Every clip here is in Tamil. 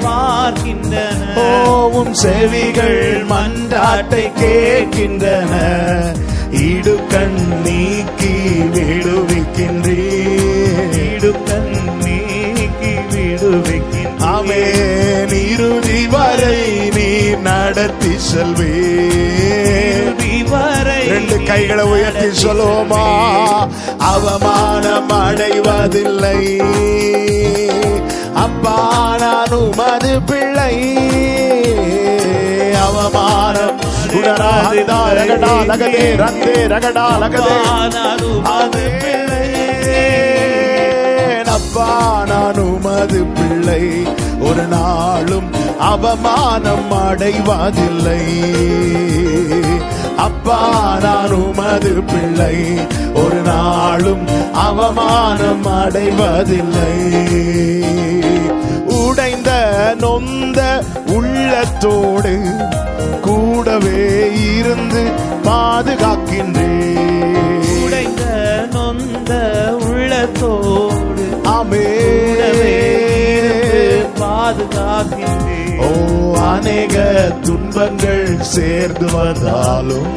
பார்க்கின்றன. உம் செவிகள் மன்றாட்டை கேட்கின்றன. இடுக்கண் நீக்கி விடுவிக்கின்றீர். இடுக்கண் நீக்கி விடுவிக்கின்றீர். ஆமென். இறுதி வரை நீ நடத்தி செல்வீர். ரெண்டு கைகளை உயர்த்தி சொல்லுவோமா? அவமானம் அடைவதில்லை அப்பா, நான் உமது பிள்ளை. அவமானம் அப்பா, நான் உமது பிள்ளை. ஒரு நாளும் அவமானம் அடைவதில்லை அப்பா, நான் உமது பிள்ளை. ஒரு நாளும் அவமானம் அடைவதில்லை. உடைந்த நொந்த உள்ளத்தோடு கூடவே இருந்து பாதுகாக்கின்றேன். உடைந்த நொந்த உள்ளத்தோடு பாதுகாக்கின்றேன். அநேக துன்பங்கள் சேர்ந்து வந்தாலும்,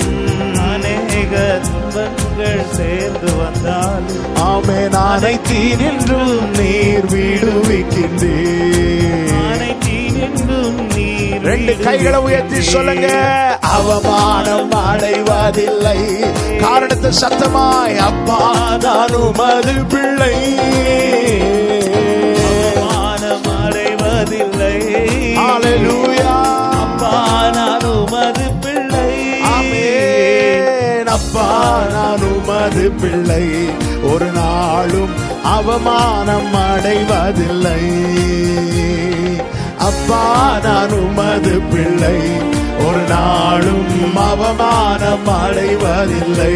அநேக துன்பங்கள் சேர்ந்து வந்தாலும், ஆமென், அனைத்தினின்றும் நீர் விடுவிக்கின்றீர். அனைத்தினின்றும் நீர். ரெண்டு கைகளை உயர்த்தி சொல்லுங்க. அவமானம் அடைவதில்லை. காரணத்தை சத்தமாய், அப்பா, நான் உமது பிள்ளை. அவமானம் அடைவதில்லை. ஹல்லேலூயா. அப்பா, நான் உமது பிள்ளை. ஆமென். அப்பா, நான் உமது பிள்ளை. ஒரு நாளும் அவமானம் அடைவதில்லை அப்பா, நான் உமது பிள்ளை. ஒரு நாளும் அவமானம் அடைவதில்லை.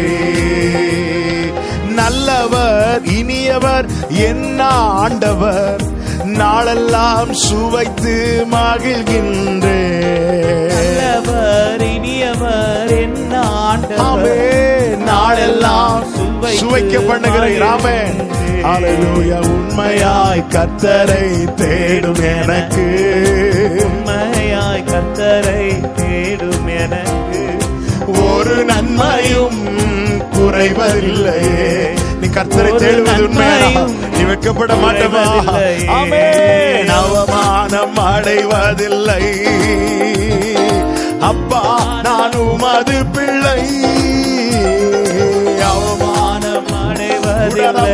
நல்லவர் இனியவர் என்ன ஆண்டவர், நாளெல்லாம் சுவைத்து மகிழ்கின்றேன். நல்லவர் இனியவர் என்ன ஆண்டவர், நாளெல்லாம் சுவைக்க பண்ணுகிறேன். ஆமென். ஹல்லேலூயா. உண்மையாய் கர்த்தரை தேடும் எனக்கு, உண்மையாய் கர்த்தரை தேடும் எனக்கு ஒரு நன்மையும் குறைவதில்லையே. நீ கர்த்தரை தேடுவது உண்மையா? நீ வெட்கப்பட மாட்டமா? ஆமென். அவமானம் அடைவதில்லை அப்பா, நான் உமது பிள்ளை. அவமானம் அடைவதில்லை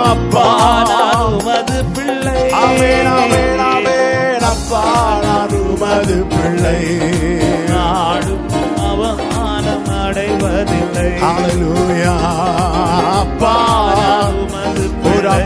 அப்பா, நான் உமது பிள்ளை. ஆமென், ஆமென், ஆமென். அப்பா, நான் உமது பிள்ளை. நாடும் அவமானம் அடைவதில்லை. ஹல்லேலூயா. அப்பா, உமது பிள்ளை.